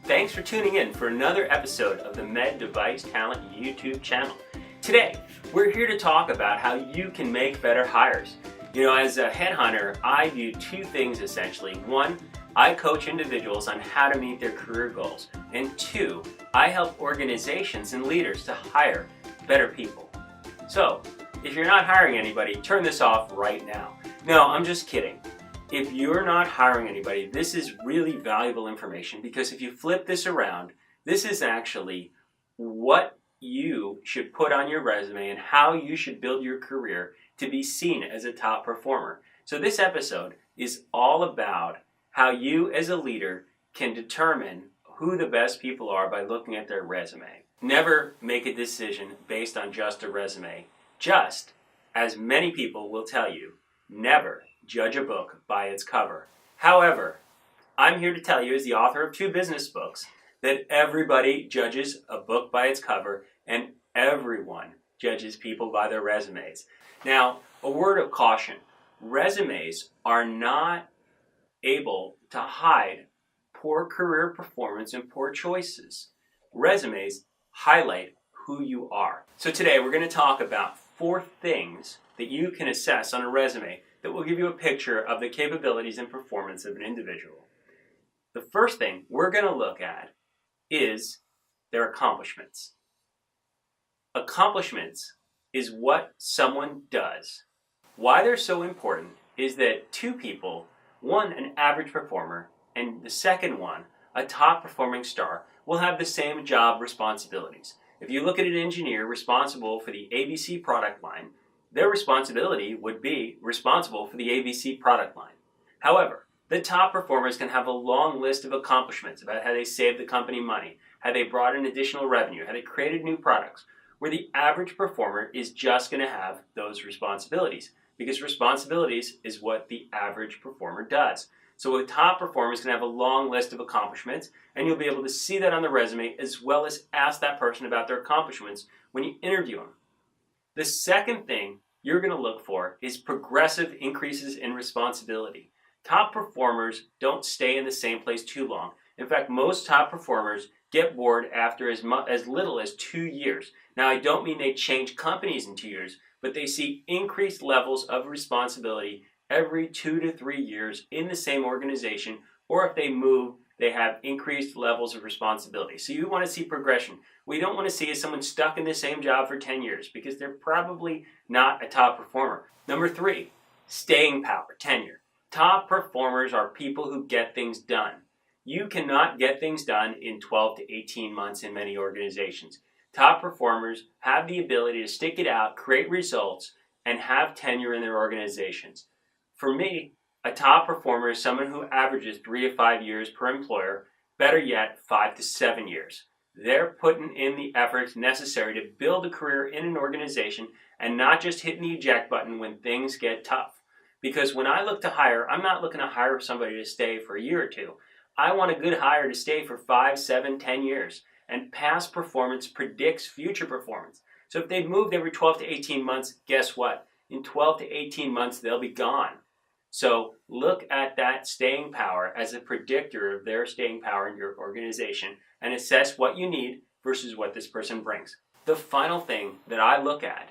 Thanks for tuning in for another episode of the Med Device Talent YouTube channel. Today, we're here to talk about how you can make better hires. You know, as a headhunter, I view two things essentially. One, I coach individuals on how to meet their career goals. And two, I help organizations and leaders to hire better people. So, if you're not hiring anybody, turn this off right now. No, I'm just kidding. If you're not hiring anybody, this is really valuable information, because if you flip this around, this is actually what you should put on your resume and how you should build your career to be seen as a top performer. So this episode is all about how you as a leader can determine who the best people are by looking at their resume. Never make a decision based on just a resume. Just, as many people will tell you, never judge a book by its cover. However, I'm here to tell you, as the author of 2 business books, that everybody judges a book by its cover and everyone judges people by their resumes. Now, a word of caution. Resumes are not able to hide poor career performance and poor choices. Resumes highlight who you are. So today we're going to talk about 4 things that you can assess on a resume that will give you a picture of the capabilities and performance of an individual. The first thing we're going to look at is their accomplishments. Accomplishments is what someone does. Why they're so important is that 2 people, one an average performer and the second one a top performing star, will have the same job responsibilities. If you look at an engineer responsible for the ABC product line, their responsibility would be responsible for the ABC product line. However, the top performers can have a long list of accomplishments about how they saved the company money, how they brought in additional revenue, how they created new products, where the average performer is just going to have those responsibilities, because responsibilities is what the average performer does. So a top performer is going to have a long list of accomplishments, and you'll be able to see that on the resume, as well as ask that person about their accomplishments when you interview them. The second thing you're going to look for is progressive increases in responsibility. Top performers don't stay in the same place too long. In fact, most top performers get bored after as little as 2 years. Now, I don't mean they change companies in 2 years, but they see increased levels of responsibility every 2 to 3 years in the same organization, or if they move, they have increased levels of responsibility. So you want to see progression. What you don't want to see is someone stuck in the same job for 10 years, because they're probably not a top performer. Number 3, staying power, tenure. Top performers are people who get things done. You cannot get things done in 12 to 18 months in many organizations. Top performers have the ability to stick it out, create results, and have tenure in their organizations. For me, a top performer is someone who averages 3 to 5 years per employer, better yet, 5 to 7 years. They're putting in the efforts necessary to build a career in an organization and not just hitting the eject button when things get tough. Because when I look to hire, I'm not looking to hire somebody to stay for a year or 2. I want a good hire to stay for 5, 7, 10 years. And past performance predicts future performance. So if they've moved every 12 to 18 months, guess what? In 12 to 18 months, they'll be gone. So look at that staying power as a predictor of their staying power in your organization and assess what you need versus what this person brings. The final thing that I look at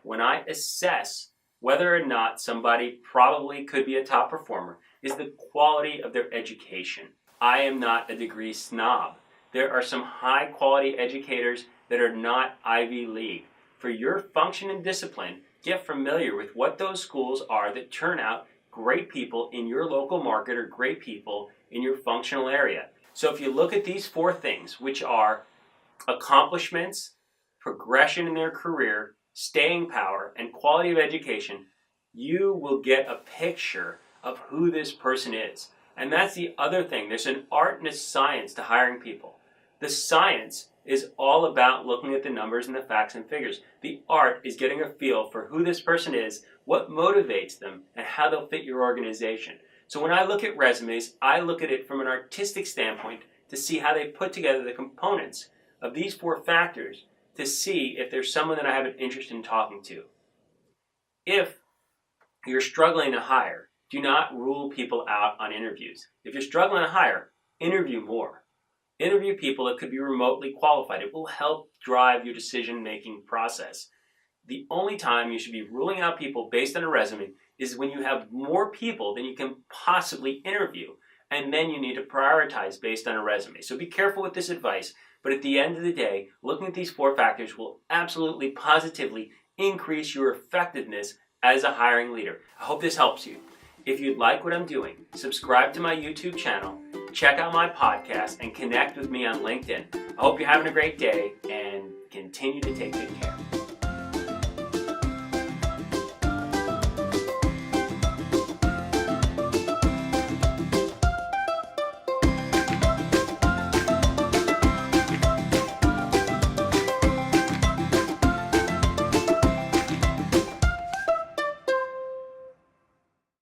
when I assess whether or not somebody probably could be a top performer is the quality of their education. I am not a degree snob. There are some high quality educators that are not Ivy League. For your function and discipline, get familiar with what those schools are that turn out great people in your local market or great people in your functional area. So if you look at these 4 things, which are accomplishments, progression in their career, staying power, and quality of education, you will get a picture of who this person is. And that's the other thing. There's an art and a science to hiring people. The science is all about looking at the numbers and the facts and figures. The art is getting a feel for who this person is, what motivates them, and how they'll fit your organization. So when I look at resumes, I look at it from an artistic standpoint to see how they put together the components of these 4 factors to see if there's someone that I have an interest in talking to. If you're struggling to hire, do not rule people out on interviews. If you're struggling to hire, interview more. Interview people that could be remotely qualified. It will help drive your decision-making process. The only time you should be ruling out people based on a resume is when you have more people than you can possibly interview. And then you need to prioritize based on a resume. So be careful with this advice. But at the end of the day, looking at these 4 factors will absolutely, positively increase your effectiveness as a hiring leader. I hope this helps you. If you'd like what I'm doing, subscribe to my YouTube channel, check out my podcast, and connect with me on LinkedIn. I hope you're having a great day and continue to take good care.